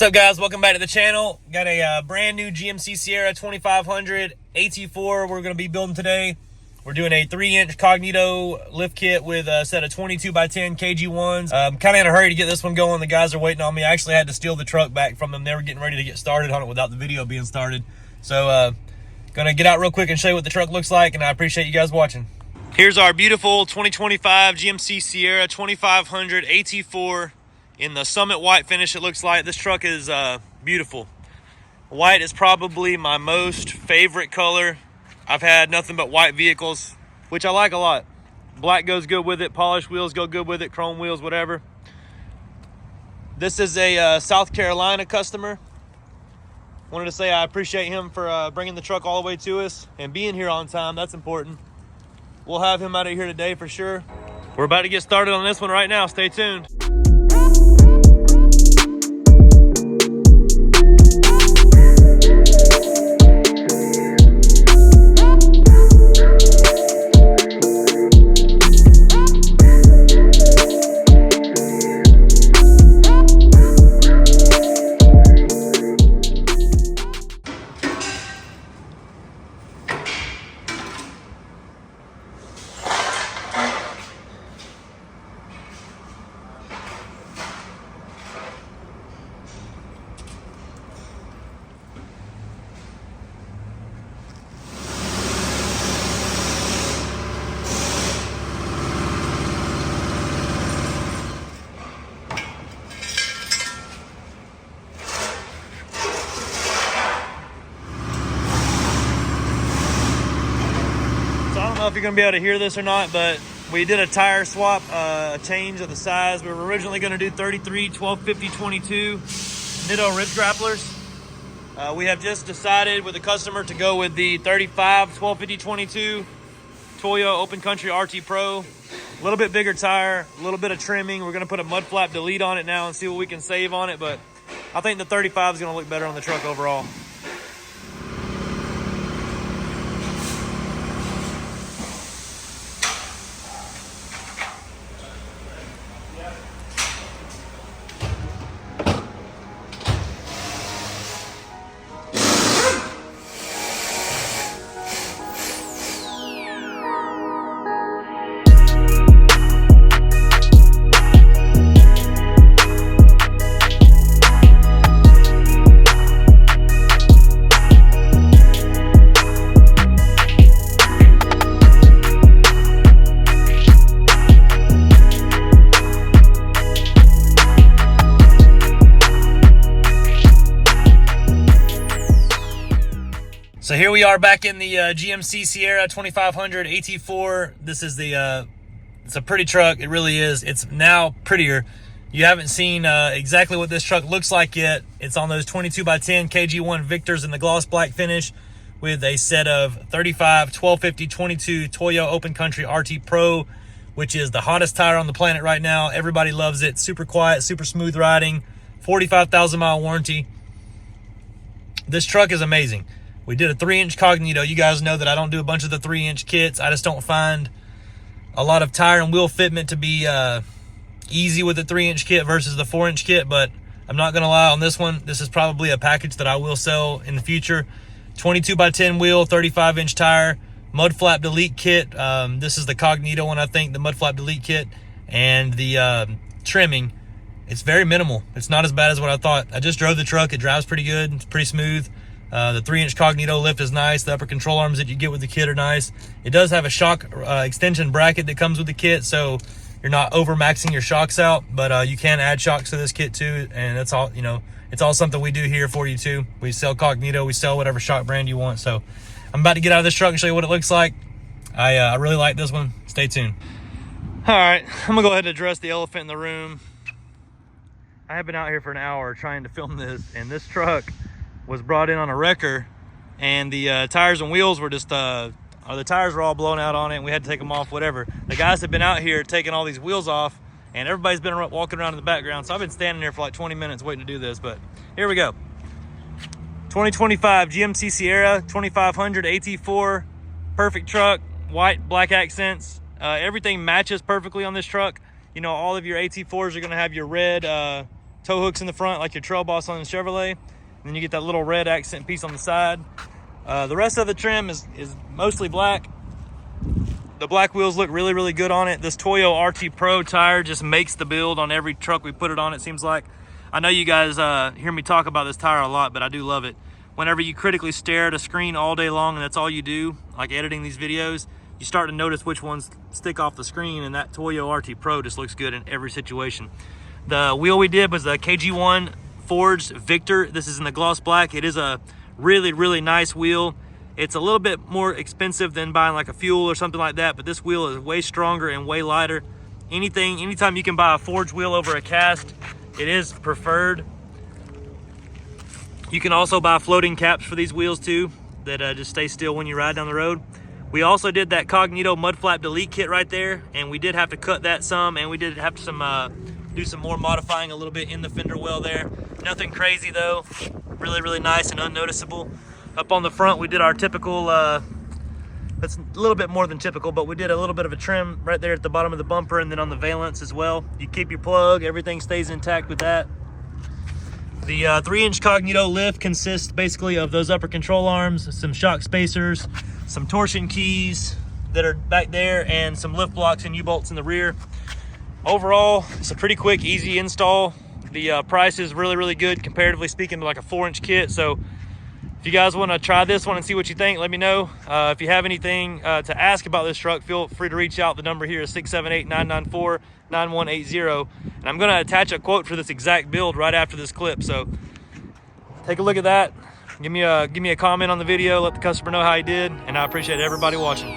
What's up, guys? Welcome back to the channel. Got a brand new GMC Sierra 2500 AT4 we're going to be building today. We're doing a 3-inch Cognito lift kit with a set of 22x10 KG1s. I'm kind of in a hurry to get this one going. The guys are waiting on me. I actually had to steal the truck back from them. They were getting ready to get started on it without the video being started. So going to get out real quick and show you what the truck looks like, and I appreciate you guys watching. Here's our beautiful 2025 GMC Sierra 2500 AT4 in the Summit White finish. It looks like this truck is beautiful. White is probably my most favorite color. I've had nothing but white vehicles, which I like a lot. Black goes good with it, polished wheels go good with it, chrome wheels, whatever. This is a South Carolina customer. Wanted to say I appreciate him for bringing the truck all the way to us and being here on time. That's important. We'll have him out of here today for sure. We're about to get started on this one right now. Stay tuned. I don't know if you're going to be able to hear this or not, but we did a tire swap, a change of the size. We were originally going to do 33 1250 22 Nitto rib grapplers. We have just decided with the customer to go with the 35 1250 22 Toyos Open Country RT Pro. A little bit bigger tire, a little bit of trimming. We're going to put a mud flap delete on it now and see what we can save on it, but I think the 35 is going to look better on the truck overall. So here we are back in the GMC Sierra 2500 AT4. This is it's a pretty truck. It really is. It's now prettier. You haven't seen exactly what this truck looks like yet. It's on those 22x10 KG1 Victors in the gloss black finish with a set of 35 1250 22 Toyos Open Country RT Pro, which is the hottest tire on the planet right now. Everybody loves it. Super quiet, super smooth riding, 45,000 mile warranty. This truck is amazing. We did a 3-inch Cognito. You guys know that I don't do a bunch of the 3-inch kits. I just don't find a lot of tire and wheel fitment to be easy with the 3-inch kit versus the 4-inch kit, but I'm not going to lie on this one. This is probably a package that I will sell in the future. 22x10 wheel, 35-inch tire, mud flap delete kit. This is the Cognito one, I think, the mud flap delete kit. And the trimming, it's very minimal. It's not as bad as what I thought. I just drove the truck. It drives pretty good. It's pretty smooth. The 3-inch Cognito lift is nice. The upper control arms that you get with the kit are nice. It does have a shock extension bracket that comes with the kit, so you're not over maxing your shocks out, but you can add shocks to this kit too, and that's all, you know, it's all something we do here for you too. We sell Cognito, we sell whatever shock brand you want. So I'm about to get out of this truck and show you what it looks like. I really like this one. Stay tuned. All right, I'm gonna go ahead and address the elephant in the room. I have been out here for an hour trying to film this, and this truck was brought in on a wrecker, and the tires and wheels were just the tires were all blown out on it, and we had to take them off, whatever. The guys have been out here taking all these wheels off, and everybody's been walking around in the background, so I've been standing there for like 20 minutes waiting to do this, but here we go. 2025 GMC Sierra 2500 AT4, perfect truck, white, black accents. Everything matches perfectly on this truck. You know, all of your AT4s are going to have your red tow hooks in the front like your Trail Boss on the Chevrolet. And then you get that little red accent piece on the side. The rest of the trim is mostly black. The black wheels look really, really good on it. This Toyo RT Pro tire just makes the build on every truck we put it on, it seems like. I know you guys hear me talk about this tire a lot, but I do love it. Whenever you critically stare at a screen all day long and that's all you do, like editing these videos, you start to notice which ones stick off the screen, and that Toyo RT Pro just looks good in every situation. The wheel we did was the KG1 forged Victor. This is in the gloss black. It is a really, really nice wheel. It's a little bit more expensive than buying like a Fuel or something like that, but this wheel is way stronger and way lighter. Anytime you can buy a forged wheel over a cast, it is preferred. You can also buy floating caps for these wheels too, that just stay still when you ride down the road. We also did that Cognito mud flap delete kit right there, and we did have to cut that some, and we did have to do some more modifying a little bit in the fender well there. Nothing crazy though, really, really nice and unnoticeable. Up on the front, we did our typical, that's a little bit more than typical, but we did a little bit of a trim right there at the bottom of the bumper and then on the valence as well. You keep your plug, everything stays intact with that. The 3-inch Cognito lift consists basically of those upper control arms, some shock spacers, some torsion keys that are back there, and some lift blocks and U-bolts in the rear. Overall, it's a pretty quick, easy install. The price is really, really good comparatively speaking to like a 4-inch kit. So if you guys want to try this one and see what you think, let me know. If you have anything to ask about this truck, feel free to reach out. The number here is 678-994-9180. And I'm going to attach a quote for this exact build right after this clip. So take a look at that. Give me a comment on the video. Let the customer know how he did. And I appreciate everybody watching.